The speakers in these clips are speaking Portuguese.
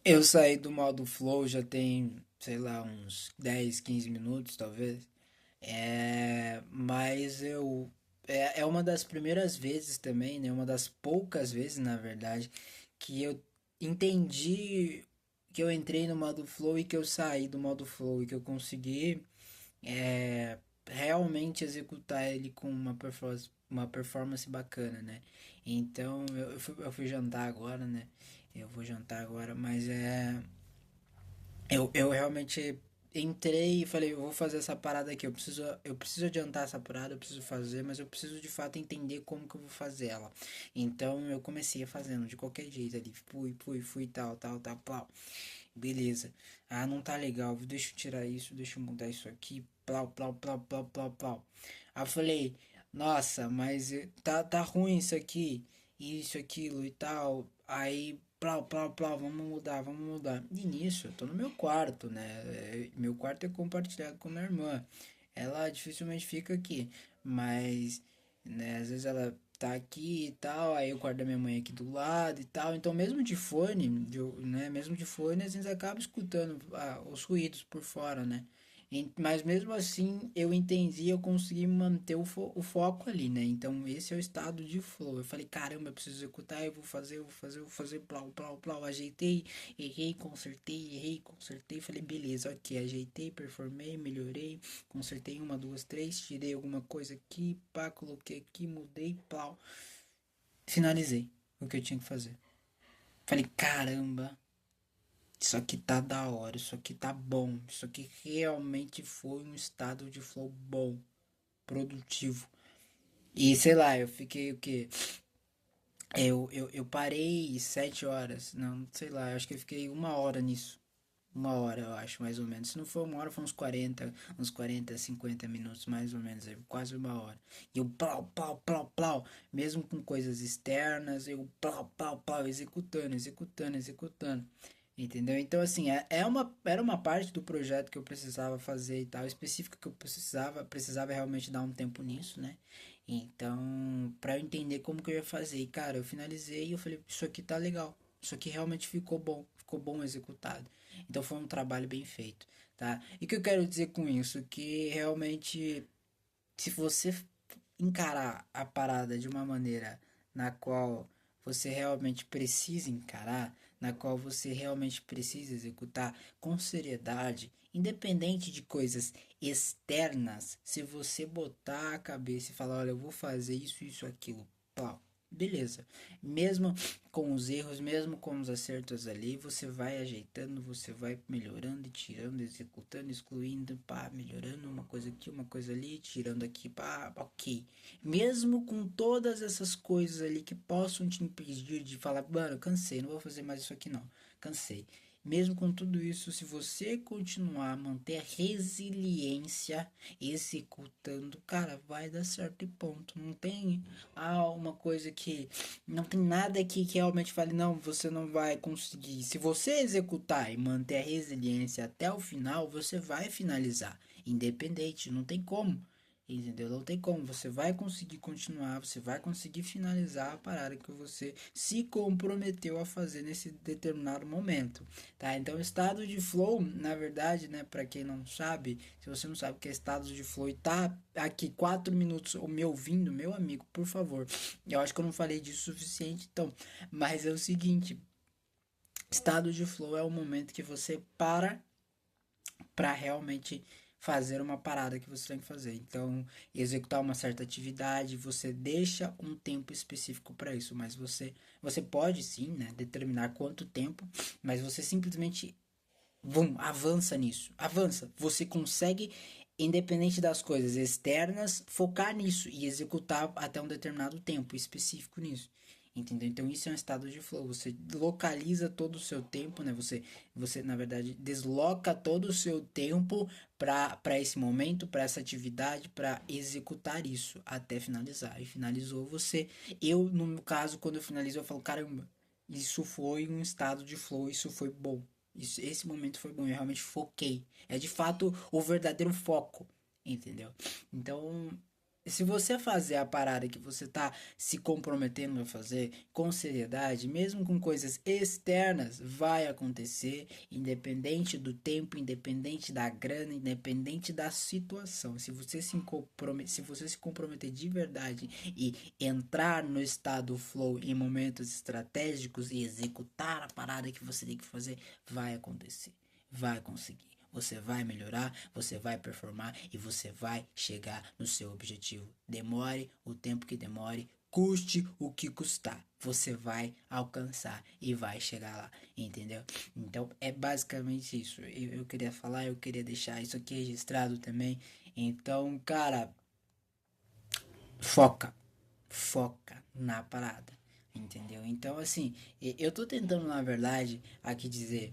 Eu saí do modo flow já tem, sei lá, uns 10, 15 minutos, talvez. Mas eu. É uma das primeiras vezes também, né? Uma das poucas vezes, na verdade, que eu entendi que eu entrei no modo flow e que eu saí do modo flow e que eu consegui realmente executar ele com uma performance bacana, né? Então eu fui jantar agora, né? Eu vou jantar agora, mas eu realmente entrei e falei, eu vou fazer essa parada aqui, eu preciso adiantar essa parada, eu preciso fazer, mas eu preciso de fato entender como que eu vou fazer ela. Então eu comecei fazendo de qualquer jeito ali, fui, tal, tal, tal, plau. Beleza. Ah, não tá legal, deixa eu tirar isso, deixa eu mudar isso aqui, plau, plau, plau, plau, plau, plau. Aí eu falei, nossa, mas tá ruim isso, aquilo e tal. Aí, plau, plau, plau, vamos mudar, vamos mudar. E nisso, eu tô no meu quarto, né? Meu quarto é compartilhado com minha irmã. Ela dificilmente fica aqui, mas, né, às vezes ela tá aqui e tal, aí o quarto da minha mãe aqui do lado e tal. Então, mesmo de fone, né, mesmo de fone, a gente acaba escutando os ruídos por fora, né? Mas mesmo assim, eu entendi, eu consegui manter o foco ali, né? Então, esse é o estado de flow. Eu falei, caramba, eu preciso executar, eu vou fazer, plau, plau, plau. Ajeitei, errei, consertei. Falei, beleza, ok, ajeitei, performei, melhorei, consertei uma, duas, três, tirei alguma coisa aqui, pá, coloquei aqui, mudei, plau. Finalizei o que eu tinha que fazer. Falei, caramba, isso aqui tá da hora, isso aqui tá bom, isso aqui realmente foi um estado de flow bom, produtivo. E sei lá, eu fiquei o quê? Eu parei 7 horas, não, sei lá, eu acho que eu fiquei 1 hora nisso. 1 hora, eu acho, mais ou menos. Se não for 1 hora, foi uns 40, 50 minutos, mais ou menos, quase 1 hora. E eu plau, plau, plau, plau, mesmo com coisas externas, eu plau, plau, plau, executando, executando, executando. Entendeu? Então, assim, era uma parte do projeto que eu precisava fazer e tal, específica que eu precisava realmente dar um tempo nisso, né? Então, pra eu entender como que eu ia fazer. E, cara, eu finalizei e eu falei, isso aqui tá legal. Isso aqui realmente ficou bom executado. Então foi um trabalho bem feito, tá? E o que eu quero dizer com isso? Que realmente, se você encarar a parada de uma maneira na qual você realmente precisa encarar, na qual você realmente precisa executar com seriedade, independente de coisas externas, se você botar a cabeça e falar, olha, eu vou fazer isso, aquilo, pau, beleza. Mesmo com os erros, mesmo com os acertos ali, você vai ajeitando, você vai melhorando e tirando, executando, excluindo, pá, melhorando uma coisa aqui, uma coisa ali, tirando aqui, pá, ok. Mesmo com todas essas coisas ali que possam te impedir de falar, mano, cansei, não vou fazer mais isso aqui não, cansei. Mesmo com tudo isso, se você continuar a manter a resiliência executando, cara, vai dar certo e ponto. Não tem uma coisa que não tem nada aqui que realmente fale, não, você não vai conseguir. Se você executar e manter a resiliência até o final, você vai finalizar. Independente, não tem como. Entendeu? Não tem como. Você vai conseguir continuar, você vai conseguir finalizar a parada que você se comprometeu a fazer nesse determinado momento, tá? Então, estado de flow, na verdade, né, para quem não sabe, se você não sabe o que é estado de flow e tá aqui 4 minutos ou me ouvindo, meu amigo, por favor, eu acho que eu não falei disso o suficiente, então, mas é o seguinte, estado de flow é o momento que você para realmente fazer uma parada que você tem que fazer. Então, executar uma certa atividade, você deixa um tempo específico para isso, mas você pode sim, né, determinar quanto tempo, mas você simplesmente avança nisso. Avança. Você consegue, independente das coisas externas, focar nisso e executar até um determinado tempo específico nisso. Entendeu? Então isso é um estado de flow. Você localiza todo o seu tempo, né? Você na verdade desloca todo o seu tempo para esse momento, para essa atividade, para executar isso até finalizar. E finalizou você. Eu, no meu caso, quando eu finalizo, eu falo, caramba, isso foi um estado de flow, isso foi bom. Esse momento foi bom, eu realmente foquei. É de fato o verdadeiro foco, entendeu? Então, se você fazer a parada que você tá se comprometendo a fazer com seriedade, mesmo com coisas externas, vai acontecer, independente do tempo, independente da grana, independente da situação. Se você se comprometer de verdade e entrar no estado flow em momentos estratégicos e executar a parada que você tem que fazer, vai acontecer, vai conseguir. Você vai melhorar, você vai performar e você vai chegar no seu objetivo. Demore o tempo que demore, custe o que custar. Você vai alcançar e vai chegar lá, entendeu? Então é basicamente isso. Eu queria falar, eu queria deixar isso aqui registrado também. Então, cara, foca, foca na parada, entendeu? Então, assim, eu tô tentando, na verdade, aqui dizer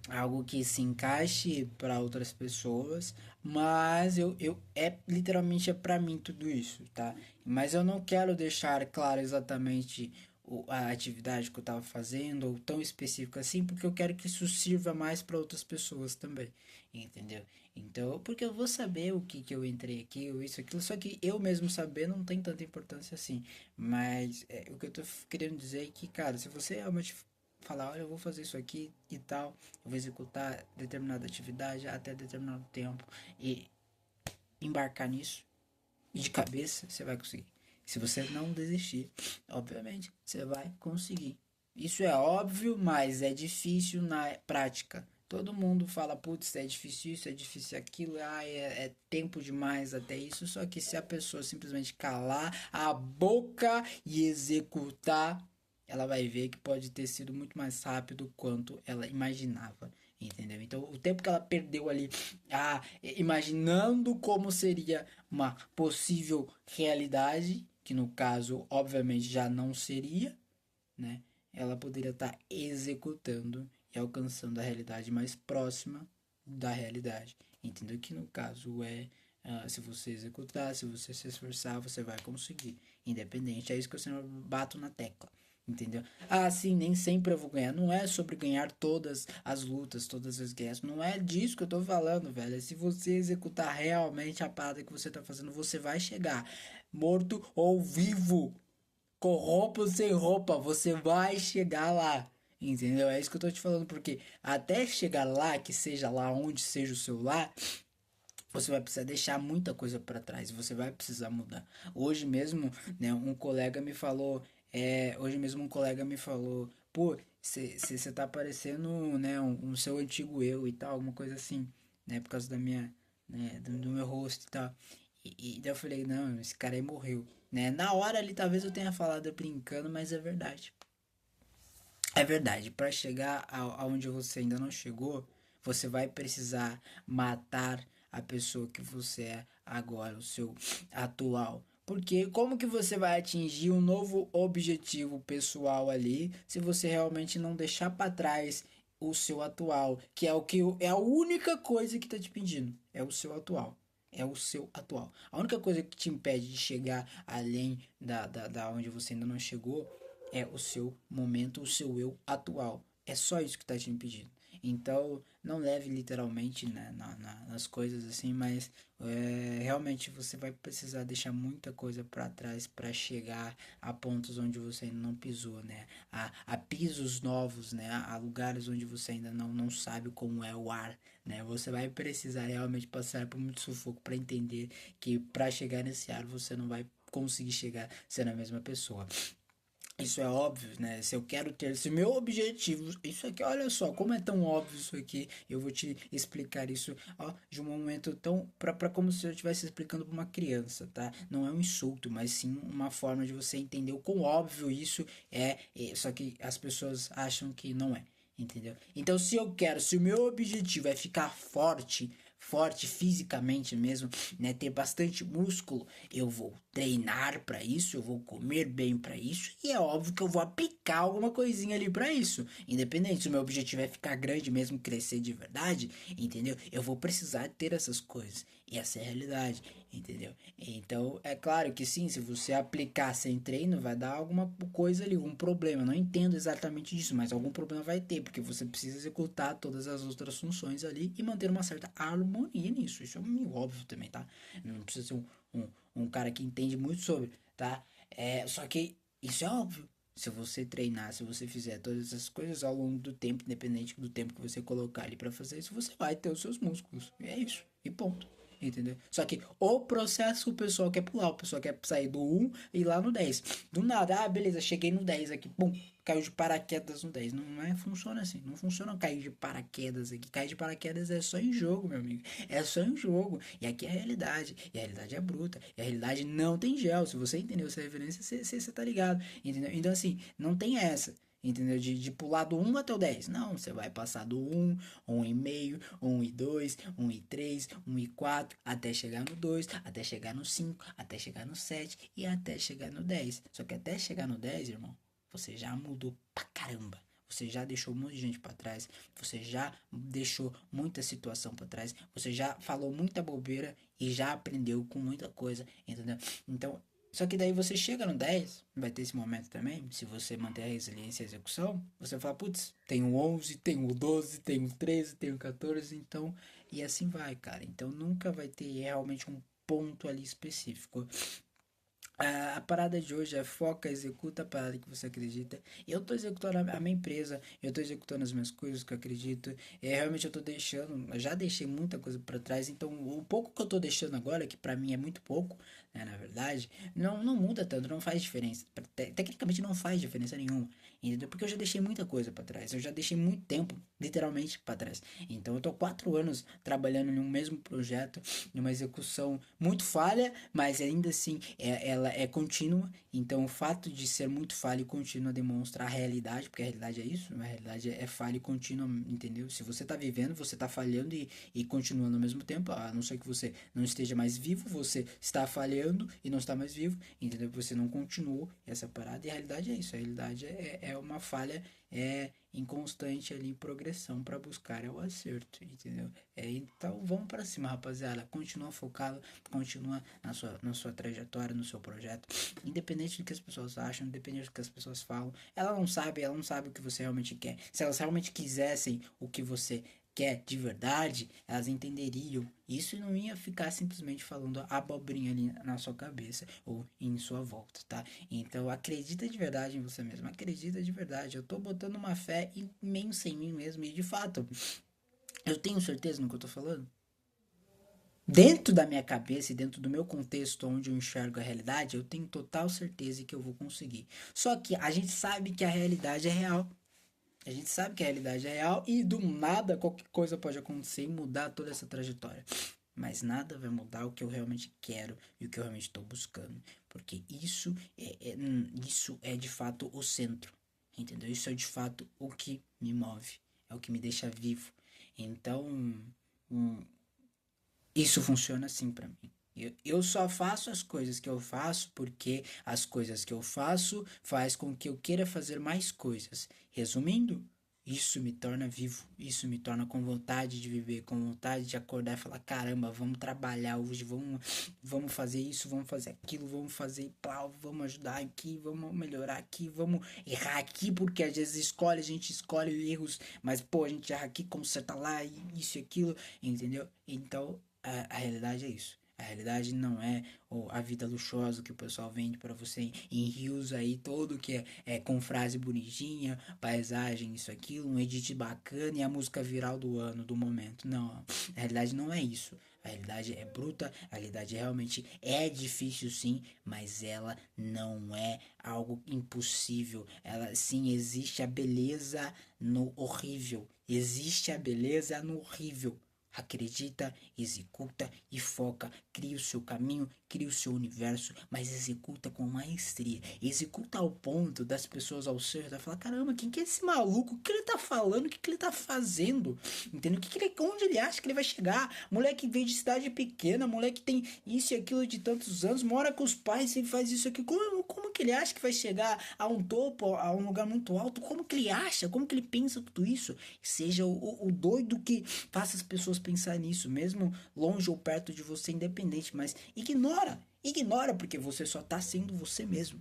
algo que se encaixe para outras pessoas, mas eu é literalmente é para mim tudo isso, tá? Mas eu não quero deixar claro exatamente a atividade que eu tava fazendo ou tão específico assim, porque eu quero que isso sirva mais para outras pessoas também, entendeu? Então, porque eu vou saber o que que eu entrei aqui, ou isso, aquilo, só que eu mesmo saber não tem tanta importância assim. Mas o que eu tô querendo dizer é que, cara, se você realmente falar, olha, eu vou fazer isso aqui e tal, eu vou executar determinada atividade até determinado tempo e embarcar nisso e de cabeça você vai conseguir. Se você não desistir, obviamente você vai conseguir. Isso é óbvio, mas é difícil na prática. Todo mundo fala, putz, é difícil isso, é difícil aquilo, é tempo demais até isso. Só que se a pessoa simplesmente calar a boca e executar, ela vai ver que pode ter sido muito mais rápido quanto ela imaginava, entendeu? Então, o tempo que ela perdeu ali, imaginando como seria uma possível realidade, que no caso, obviamente, já não seria, né? Ela poderia estar executando e alcançando a realidade mais próxima da realidade, entendeu? Que no caso se você executar, se você se esforçar, você vai conseguir, independente. É isso que eu sempre bato na tecla. Entendeu? Ah, sim, nem sempre eu vou ganhar. Não é sobre ganhar todas as lutas, todas as guerras. Não é disso que eu tô falando, velho. É se você executar realmente a parada que você tá fazendo, você vai chegar. Morto ou vivo, com roupa ou sem roupa, você vai chegar lá. Entendeu? É isso que eu tô te falando, porque até chegar lá, que seja lá onde seja o seu lar, você vai precisar deixar muita coisa para trás, você vai precisar mudar. Hoje mesmo, né, hoje mesmo um colega me falou, pô, você tá parecendo, né, um seu antigo eu e tal, alguma coisa assim, né, por causa da minha, né, do meu rosto e tal. E daí eu falei, não, esse cara aí morreu, né? Na hora ali talvez eu tenha falado brincando, mas é verdade. É verdade, para chegar aonde você ainda não chegou, você vai precisar matar a pessoa que você é agora, o seu atual. Porque como que você vai atingir um novo objetivo pessoal ali se você realmente não deixar para trás o seu atual, que é o que é a única coisa que tá te pedindo, é o seu atual. É o seu atual. A única coisa que te impede de chegar além da onde você ainda não chegou é o seu momento, o seu eu atual. É só isso que está te impedindo. Então, não leve literalmente, né, nas coisas assim, mas realmente você vai precisar deixar muita coisa para trás para chegar a pontos onde você ainda não pisou, né? A pisos novos, né? A lugares onde você ainda não sabe como é o ar, né? Você vai precisar realmente passar por muito sufoco para entender que para chegar nesse ar você não vai conseguir chegar sendo a mesma pessoa. Isso é óbvio, né? Se eu quero ter, se meu objetivo, isso aqui, olha só, como é tão óbvio isso aqui, eu vou te explicar isso, ó, de um momento tão, pra como se eu estivesse explicando pra uma criança, tá? Não é um insulto, mas sim uma forma de você entender o quão óbvio isso só que as pessoas acham que não é, entendeu? Então, se o meu objetivo é ficar forte, forte fisicamente mesmo, né, ter bastante músculo, eu vou treinar para isso, eu vou comer bem para isso e é óbvio que eu vou aplicar alguma coisinha ali para isso. Independente se o meu objetivo é ficar grande mesmo, crescer de verdade, entendeu? Eu vou precisar ter essas coisas. E essa é a realidade, entendeu? Então, é claro que sim, se você aplicar sem treino, vai dar alguma coisa ali, algum problema. Eu não entendo exatamente disso, mas algum problema vai ter, porque você precisa executar todas as outras funções ali e manter uma certa harmonia nisso. Isso é meio óbvio também, tá? Não precisa ser um cara que entende muito sobre, tá? Só que isso é óbvio. Se você treinar, se você fizer todas essas coisas ao longo do tempo, independente do tempo que você colocar ali pra fazer isso, você vai ter os seus músculos. E é isso. E ponto. Entendeu? Só que o processo o pessoal quer pular, o pessoal quer sair do um e ir lá no 10. Do nada, beleza, cheguei no 10 aqui, pum, caiu de paraquedas no 10. Não é, funciona assim, não funciona cair de paraquedas aqui. Cair de paraquedas é só em jogo, meu amigo. É só em jogo. E aqui é a realidade. E a realidade é bruta. E a realidade não tem gel. Se você entendeu essa referência, você tá ligado. Entendeu? Então, assim, não tem essa. Entendeu? De pular do 1 até o 10. Não, você vai passar do 1, 1,5, 1,2, 1,3, 1,4, até chegar no 2, até chegar no 5, até chegar no 7 e até chegar no 10. Só que até chegar no 10, irmão, você já mudou pra caramba. Você já deixou um monte de gente pra trás. Você já deixou muita situação pra trás. Você já falou muita bobeira e já aprendeu com muita coisa, entendeu? Então, só que daí você chega no 10, vai ter esse momento também, se você manter a resiliência e a execução, você fala, putz, tenho 11, tenho 12, tenho 13, tenho 14, então, e assim vai, cara. Então nunca vai ter realmente um ponto ali específico. A parada de hoje é foca, executa a parada que você acredita. Eu tô executando a minha empresa, eu tô executando as minhas coisas que eu acredito. Realmente eu tô deixando, eu já deixei muita coisa pra trás, então o pouco que eu tô deixando agora, que pra mim é muito pouco, né, na verdade, não muda tanto, não faz diferença. Tecnicamente não faz diferença nenhuma, entendeu? Porque eu já deixei muita coisa pra trás, eu já deixei muito tempo, literalmente, pra trás. Então eu tô 4 anos trabalhando em um mesmo projeto, numa execução muito falha, mas ainda assim ela é contínua. Então o fato de ser muito falha e contínua demonstra a realidade, porque a realidade é isso, a realidade é falha e contínua, entendeu? Se você tá vivendo, você tá falhando e continuando ao mesmo tempo, a não ser que você não esteja mais vivo, você está falhando e não está mais vivo, entendeu? Você não continuou essa parada, e a realidade é isso, a realidade é uma falha em constante ali progressão para buscar o acerto, entendeu? Então vamos para cima, rapaziada. Continua focado, continua na sua trajetória, no seu projeto. Independente do que as pessoas acham, independente do que as pessoas falam. Ela não sabe o que você realmente quer. Se elas realmente quisessem o que você quer de verdade, elas entenderiam isso e não ia ficar simplesmente falando abobrinha ali na sua cabeça ou em sua volta, tá? Então acredita de verdade em você mesmo, acredita de verdade. Eu tô botando uma fé imensa em mim mesmo e de fato, eu tenho certeza no que eu tô falando. Dentro da minha cabeça e dentro do meu contexto onde eu enxergo a realidade, eu tenho total certeza que eu vou conseguir. Só que a gente sabe que a realidade é real. A gente sabe que a realidade é real e do nada qualquer coisa pode acontecer e mudar toda essa trajetória. Mas nada vai mudar o que eu realmente quero e o que eu realmente estou buscando. Porque isso é de fato o centro. Entendeu? Isso é de fato o que me move. É o que me deixa vivo. Então, hum, isso funciona assim pra mim. Eu só faço as coisas que eu faço porque as coisas que eu faço faz com que eu queira fazer mais coisas. Resumindo, isso me torna vivo, isso me torna com vontade de viver, com vontade de acordar e falar, caramba, vamos trabalhar hoje, vamos fazer isso, vamos fazer aquilo, vamos fazer pau, vamos ajudar aqui, vamos melhorar aqui, vamos errar aqui, porque às vezes a gente escolhe erros, mas pô, a gente erra aqui, conserta lá, isso e aquilo, entendeu? Então, a realidade é isso. A realidade não é a vida luxuosa que o pessoal vende para você em rios aí, todo que é com frase bonitinha, paisagem, isso, aquilo, um edit bacana e a música viral do ano, do momento. Não, a realidade não é isso. A realidade é bruta, a realidade realmente é difícil sim, mas ela não é algo impossível. Ela sim existe a beleza no horrível. Existe a beleza no horrível. Acredita, executa e foca. Cria o seu caminho, cria o seu universo, mas executa com maestria. Executa ao ponto das pessoas ao seu redor falar: caramba, quem que é esse maluco? O que ele tá falando? O que ele tá fazendo? Entendeu? Onde ele acha que ele vai chegar? Moleque veio de cidade pequena, moleque tem isso e aquilo de tantos anos, mora com os pais, ele faz isso aqui. Como que ele acha que vai chegar a um topo, a um lugar muito alto? Como que ele acha? Como que ele pensa tudo isso? Seja o doido que faça as pessoas pensar nisso, mesmo longe ou perto de você, independente, mas ignora, porque você só tá sendo você mesmo.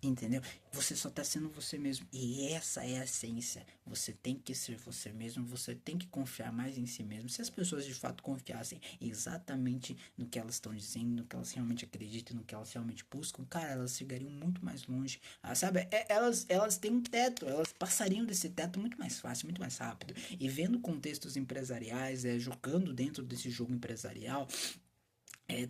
Entendeu? Você só tá sendo você mesmo. E essa é a essência. Você tem que ser você mesmo. Você tem que confiar mais em si mesmo. Se as pessoas de fato confiassem exatamente no que elas estão dizendo, no que elas realmente acreditam, no que elas realmente buscam, cara, elas chegariam muito mais longe. Ah, sabe? Elas têm um teto. Elas passariam desse teto muito mais fácil, muito mais rápido. E vendo contextos empresariais, jogando dentro desse jogo empresarial,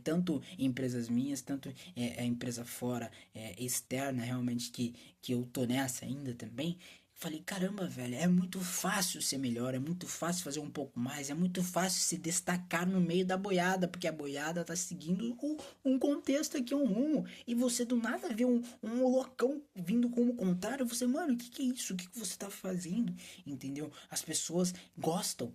tanto em empresas minhas, tanto a empresa fora, externa, realmente, que eu tô nessa ainda também. Falei, caramba, velho, é muito fácil ser melhor, é muito fácil fazer um pouco mais, é muito fácil se destacar no meio da boiada, porque a boiada tá seguindo um contexto aqui, um rumo, e você do nada vê um loucão vindo como contrário, você, mano, o que que é isso? O que que você tá fazendo? Entendeu? As pessoas gostam,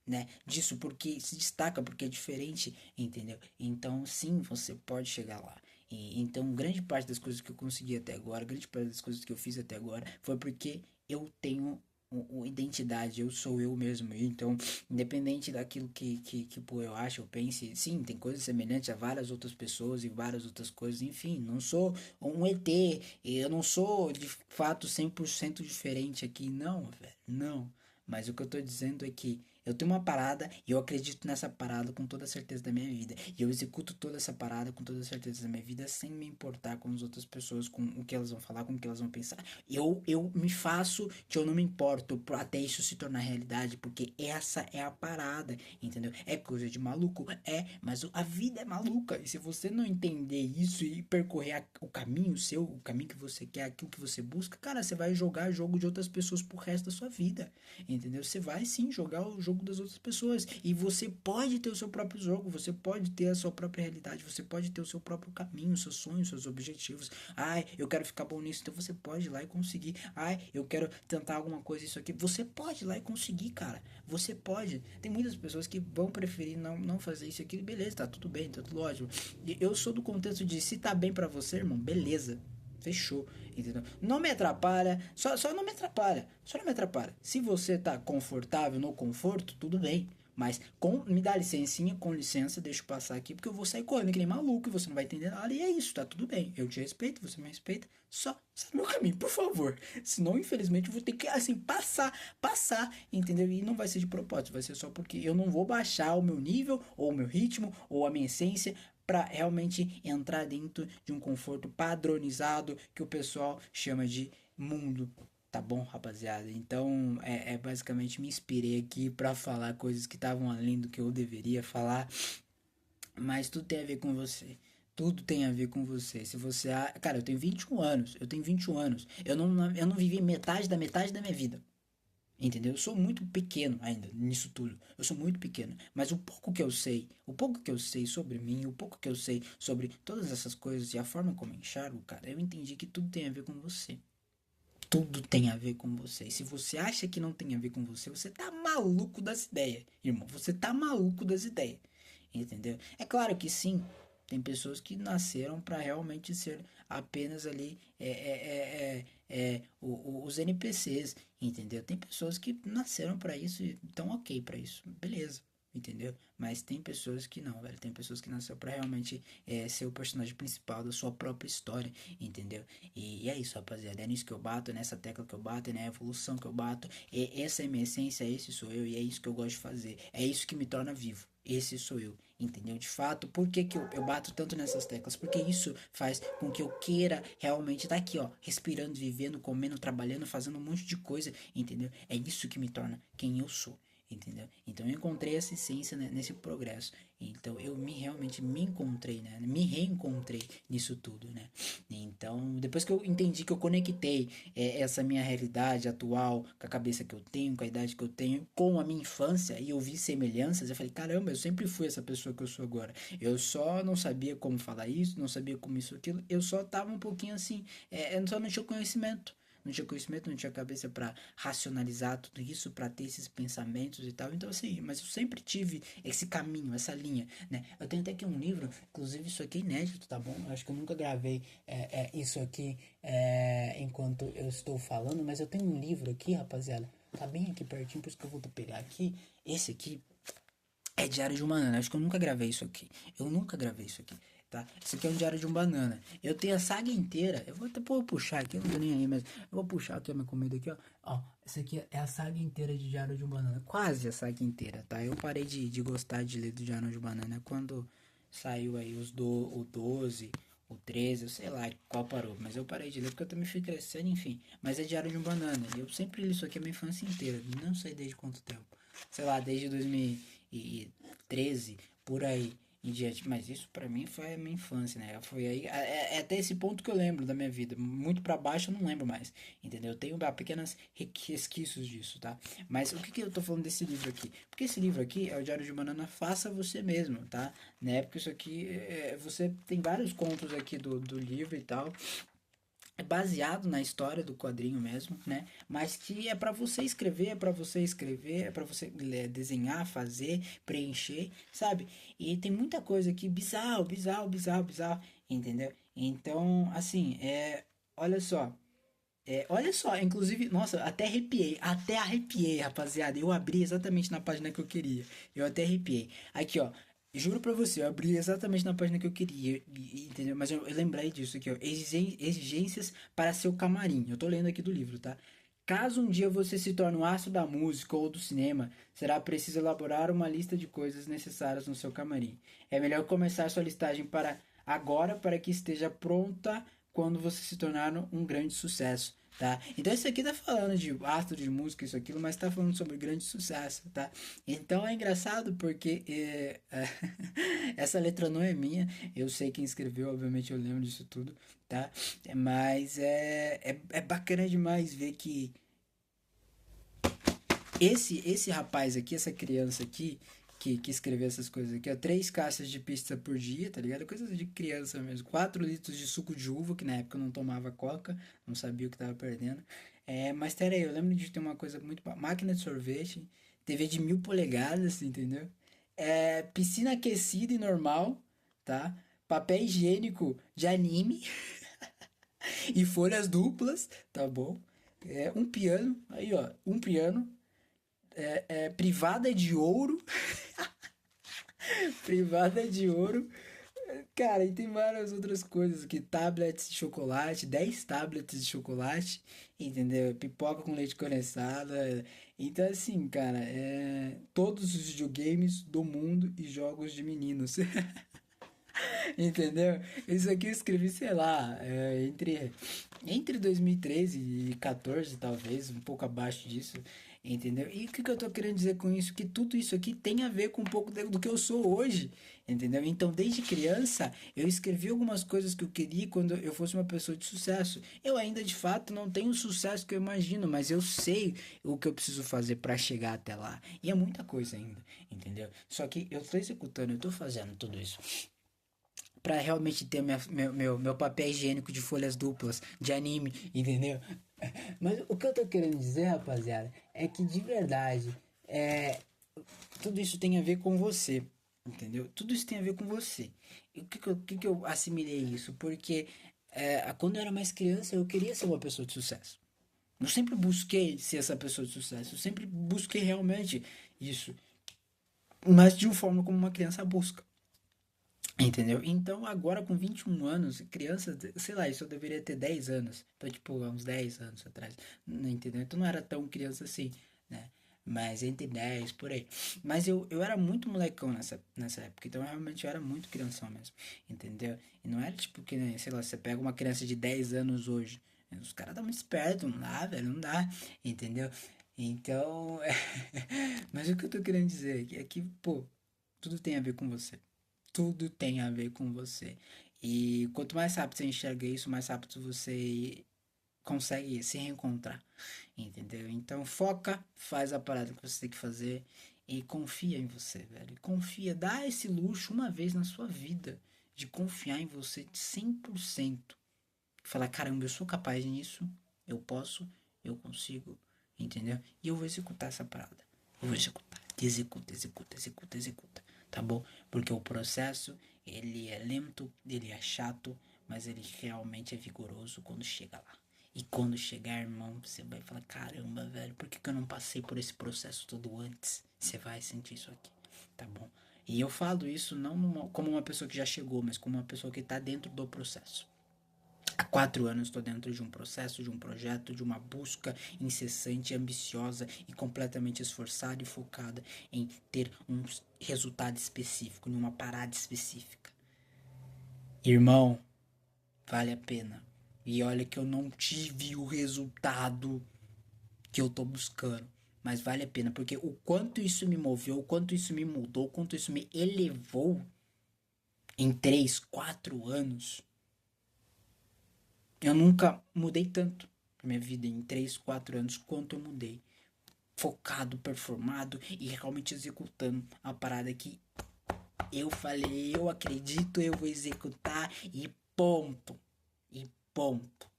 né, disso porque se destaca, porque é diferente, entendeu? Então, sim, você pode chegar lá. Então, grande parte das coisas que eu consegui até agora, grande parte das coisas que eu fiz até agora, foi porque eu tenho identidade, eu sou eu mesmo. Então, independente daquilo que pô, eu acho, eu pense, sim, tem coisas semelhantes a várias outras pessoas e várias outras coisas, enfim, não sou um ET, eu não sou de fato 100% diferente aqui, não, velho, não. Mas o que eu tô dizendo é que eu tenho uma parada e eu acredito nessa parada com toda a certeza da minha vida. E eu executo toda essa parada com toda a certeza da minha vida sem me importar com as outras pessoas, com o que elas vão falar, com o que elas vão pensar. Eu me faço que eu não me importo até isso se tornar realidade, porque essa é a parada, entendeu? É coisa de maluco? É, mas a vida é maluca. E se você não entender isso e percorrer o caminho seu, o caminho que você quer, aquilo que você busca, cara, você vai jogar jogo de outras pessoas pro resto da sua vida. Entendeu? Você vai sim jogar o jogo das outras pessoas. E você pode ter o seu próprio jogo, você pode ter a sua própria realidade, você pode ter o seu próprio caminho, seus sonhos, seus objetivos. Ai, eu quero ficar bom nisso, então você pode ir lá e conseguir. Ai, eu quero tentar alguma coisa, isso aqui. Você pode ir lá e conseguir, cara. Você pode. Tem muitas pessoas que vão preferir não fazer isso aqui. Beleza, tá tudo bem, tá tudo ótimo. E eu sou do contexto de se tá bem pra você, irmão, beleza. Fechou, entendeu? Não me atrapalha, só não me atrapalha, só não me atrapalha. Se você tá confortável no conforto, tudo bem. Mas me dá licencinha, com licença, deixa eu passar aqui, porque eu vou sair correndo que nem maluco e você não vai entender nada. E é isso, tá tudo bem. Eu te respeito, você me respeita. Só segue meu caminho, por favor. Senão, infelizmente, eu vou ter que, assim, passar, entendeu? E não vai ser de propósito, vai ser só porque eu não vou baixar o meu nível, ou o meu ritmo, ou a minha essência, para realmente entrar dentro de um conforto padronizado que o pessoal chama de mundo. Tá bom, rapaziada? Então, basicamente me inspirei aqui para falar coisas que estavam além do que eu deveria falar, mas tudo tem a ver com você. Tudo tem a ver com você. Se você. Cara, eu tenho 21 anos. Eu tenho 21 anos. Eu não vivi metade da minha vida. Entendeu? Eu sou muito pequeno ainda nisso tudo. Eu sou muito pequeno. Mas o pouco que eu sei sobre mim, o pouco que eu sei sobre todas essas coisas e a forma como eu enxergo, cara, eu entendi que tudo tem a ver com você. Tudo tem a ver com você. E se você acha que não tem a ver com você, você tá maluco das ideias, irmão. Você tá maluco das ideias. Entendeu? É claro que sim, tem pessoas que nasceram para realmente ser apenas ali os NPCs, entendeu? Tem pessoas que nasceram para isso e estão ok para isso, beleza, entendeu? Mas tem pessoas que não, velho. Tem pessoas que nasceram para realmente ser o personagem principal da sua própria história, entendeu? E é isso, rapaziada. É nisso que eu bato, é nessa tecla que eu bato, é na evolução que eu bato. E essa é a minha essência, esse sou eu e é isso que eu gosto de fazer. É isso que me torna vivo. Esse sou eu, entendeu? De fato, por que, que eu bato tanto nessas teclas? Porque isso faz com que eu queira realmente estar aqui, ó, respirando, vivendo, comendo, trabalhando, fazendo um monte de coisa, entendeu? É isso que me torna quem eu sou, entendeu? Então eu encontrei essa essência, né, nesse progresso. Então eu realmente me encontrei, né? Me reencontrei nisso tudo, né? Então, depois que eu entendi que eu conectei essa minha realidade atual com a cabeça que eu tenho, com a idade que eu tenho, com a minha infância, e eu vi semelhanças, eu falei, caramba, eu sempre fui essa pessoa que eu sou agora. Eu só não sabia como falar isso, não sabia como isso, aquilo, eu só tava um pouquinho assim, eu só não tinha conhecimento. Não tinha conhecimento, não tinha cabeça para racionalizar tudo isso, para ter esses pensamentos e tal. Então, assim, mas eu sempre tive esse caminho, essa linha, né? Eu tenho até aqui um livro, inclusive isso aqui é inédito, tá bom? Eu acho que eu nunca gravei isso aqui enquanto eu estou falando, mas eu tenho um livro aqui, rapaziada, tá bem aqui pertinho, por isso que eu vou pegar aqui. Esse aqui é Diário de uma Ana, acho que eu nunca gravei isso aqui. Eu nunca gravei isso aqui. tá? Isso aqui é um diário de um banana. Eu tenho a saga inteira. Eu vou até puxar aqui, eu não tô nem aí, mas eu vou puxar aqui a minha comida aqui, ó. Ó, essa aqui é a saga inteira de Diário de um Banana. Quase a saga inteira, tá? Eu parei de gostar de ler do Diário de um Banana quando saiu aí o 12, o 13, eu sei lá qual parou. Mas eu parei de ler porque eu também fui crescendo, enfim. Mas é Diário de um Banana. E eu sempre li isso aqui a minha infância inteira. Não sei desde quanto tempo. Sei lá, desde 2013, por aí em diante. Mas isso pra mim foi a minha infância, né? Foi aí, é até esse ponto que eu lembro da minha vida. Muito pra baixo eu não lembro mais, entendeu? Eu tenho pequenas resquícios disso, tá? Mas o que que eu tô falando desse livro aqui? Porque esse livro aqui é o Diário de Banana, faça você mesmo, tá? Né? Porque isso aqui, você tem vários contos aqui do livro e tal, é baseado na história do quadrinho mesmo, né? Mas que é para você escrever, é para você desenhar, fazer, preencher, sabe? E tem muita coisa aqui bizarro, entendeu? Então, assim, olha só, inclusive, nossa, até arrepiei, rapaziada. Eu abri exatamente na página que eu queria. Eu até arrepiei. Aqui, ó. Juro pra você, eu abri exatamente na página que eu queria, entendeu? Mas eu lembrei disso aqui, ó. Exigências para seu camarim. Eu tô lendo aqui do livro, tá? Caso um dia você se torne um astro da música ou do cinema, será preciso elaborar uma lista de coisas necessárias no seu camarim. É melhor começar sua listagem para agora para que esteja pronta quando você se tornar um grande sucesso, tá? Então isso aqui tá falando de astro de música, isso aquilo, mas tá falando sobre grande sucesso, tá? Então é engraçado porque essa letra não é minha, eu sei quem escreveu, obviamente eu lembro disso tudo, tá? Mas é bacana demais ver que esse rapaz aqui, essa criança aqui, que escreveu essas coisas aqui, ó, 3 caixas de pizza por dia, tá ligado? Coisas de criança mesmo. 4 litros de suco de uva, que na época eu não tomava coca, não sabia o que tava perdendo. Mas pera aí, eu lembro de ter uma coisa muito. Máquina de sorvete, TV de 1000 polegadas, entendeu? Piscina aquecida e normal, tá? Papel higiênico de anime e folhas duplas, tá bom? Um piano, aí ó, um piano, privada de ouro, privada de ouro. Cara, e tem várias outras coisas aqui. Tablets de chocolate, 10 tablets de chocolate, entendeu? Pipoca com leite condensado. Então, assim, cara, todos os videogames do mundo e jogos de meninos. Entendeu? Isso aqui eu escrevi, sei lá, entre 2013 e 14, talvez, um pouco abaixo disso, entendeu? E o que eu tô querendo dizer com isso? Que tudo isso aqui tem a ver com um pouco do que eu sou hoje, entendeu? Então, desde criança, eu escrevi algumas coisas que eu queria quando eu fosse uma pessoa de sucesso. Eu ainda, de fato, não tenho o sucesso que eu imagino, mas eu sei o que eu preciso fazer para chegar até lá. E é muita coisa ainda, entendeu? Só que eu tô executando, eu tô fazendo tudo isso pra realmente ter meu papel higiênico de folhas duplas, de anime, entendeu? Mas o que eu tô querendo dizer, rapaziada, é que de verdade, tudo isso tem a ver com você, entendeu? Tudo isso tem a ver com você. E o que que eu assimilei isso? Porque quando eu era mais criança, eu queria ser uma pessoa de sucesso. Eu sempre busquei ser essa pessoa de sucesso. Eu sempre busquei realmente isso. Mas de uma forma como uma criança busca. Entendeu? Então, agora com 21 anos, criança, sei lá, isso eu deveria ter 10 anos. Então, tipo, há uns 10 anos atrás. Não entendeu? Então não era tão criança assim, né? Mas entre 10 por aí. Mas eu era muito molecão nessa época. Então, realmente, eu era muito crianção mesmo. Entendeu? E não era tipo que, né, sei lá, você pega uma criança de 10 anos hoje. Os caras estão muito espertos, não dá, velho, não dá. Entendeu? Então, mas o que eu tô querendo dizer é que, pô, tudo tem a ver com você. Tudo tem a ver com você. E quanto mais rápido você enxerga isso, mais rápido você consegue se reencontrar. Entendeu? Então foca, faz a parada que você tem que fazer e confia em você, velho. Confia, dá esse luxo uma vez na sua vida de confiar em você de 100%. Falar, caramba, eu sou capaz nisso, eu posso, eu consigo, entendeu? E eu vou executar essa parada. Eu vou executar. Executa. Tá bom? Porque o processo, ele é lento, ele é chato, mas ele realmente é vigoroso quando chega lá. E quando chegar, irmão, você vai falar, caramba, velho, por que eu não passei por esse processo todo antes? Você vai sentir isso aqui. tá bom? E eu falo isso não como uma pessoa que já chegou, mas como uma pessoa que está dentro do processo. Há 4 anos estou dentro de um processo, de um projeto, de uma busca incessante, ambiciosa e completamente esforçada e focada em ter um resultado específico, numa parada específica. Irmão, vale a pena. E olha que eu não tive o resultado que eu tô buscando. Mas vale a pena, porque o quanto isso me moveu, o quanto isso me mudou, o quanto isso me elevou em 3, 4 anos. Eu nunca mudei tanto na minha vida em 3, 4 anos quanto eu mudei. Focado, performado e realmente executando a parada que eu falei, eu acredito, eu vou executar e ponto. E ponto.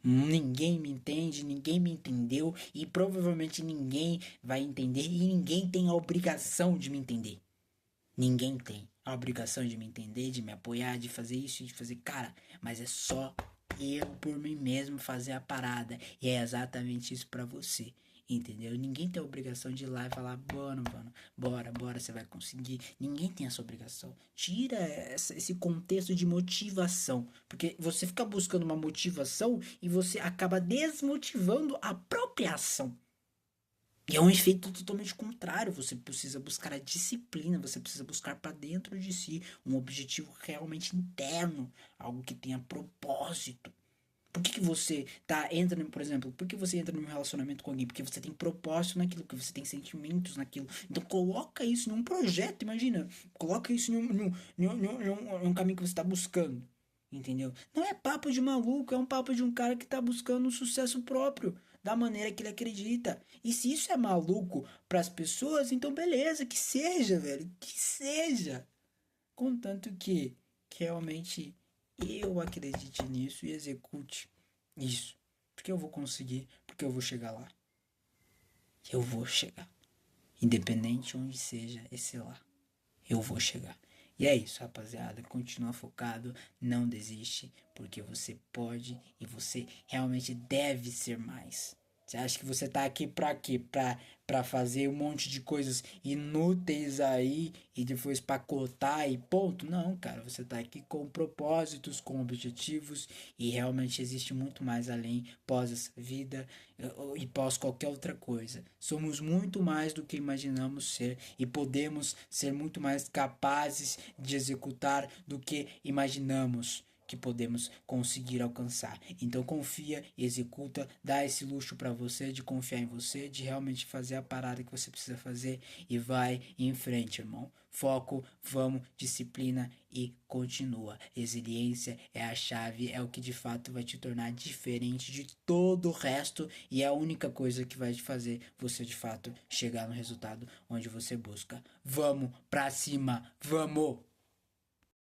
Ninguém me entende, ninguém me entendeu e provavelmente ninguém vai entender e ninguém tem a obrigação de me entender. Ninguém tem a obrigação de me entender, de me apoiar, de fazer isso, de fazer. Cara, mas é só eu por mim mesmo fazer a parada. E é exatamente isso pra você. Entendeu? Ninguém tem a obrigação de ir lá e falar, mano, bora, você vai conseguir. Ninguém tem essa obrigação. Tira esse contexto de motivação. Porque você fica buscando uma motivação e você acaba desmotivando a própria ação. E é um efeito totalmente contrário. Você precisa buscar a disciplina, você precisa buscar para dentro de si um objetivo realmente interno, algo que tenha propósito. Por que você entra, por exemplo, por que você entra num relacionamento com alguém? Porque você tem propósito naquilo, porque você tem sentimentos naquilo. Então coloca isso num projeto, imagina. Coloca isso num caminho que você está buscando. Entendeu? Não é papo de maluco, é um papo de um cara que tá buscando um sucesso próprio, da maneira que ele acredita. E se isso é maluco pras pessoas, então beleza, que seja, velho, que seja. Contanto que realmente eu acredite nisso e execute isso. Porque eu vou conseguir, porque eu vou chegar lá. Eu vou chegar. Independente onde seja esse lá. Eu vou chegar. E é isso, rapaziada. Continua focado, não desiste, porque você pode e você realmente deve ser mais. Você acha que você tá aqui pra quê? Pra fazer um monte de coisas inúteis aí e depois pacotar e ponto? Não, cara. Você tá aqui com propósitos, com objetivos e realmente existe muito mais além pós essa vida e pós qualquer outra coisa. Somos muito mais do que imaginamos ser e podemos ser muito mais capazes de executar do que imaginamos que podemos conseguir alcançar. Então confia, executa, dá esse luxo para você de confiar em você, de realmente fazer a parada que você precisa fazer e vai em frente, irmão. Foco, vamos, disciplina e continua. Resiliência é a chave, é o que de fato vai te tornar diferente de todo o resto e é a única coisa que vai te fazer você de fato chegar no resultado onde você busca. Vamos pra cima, vamos!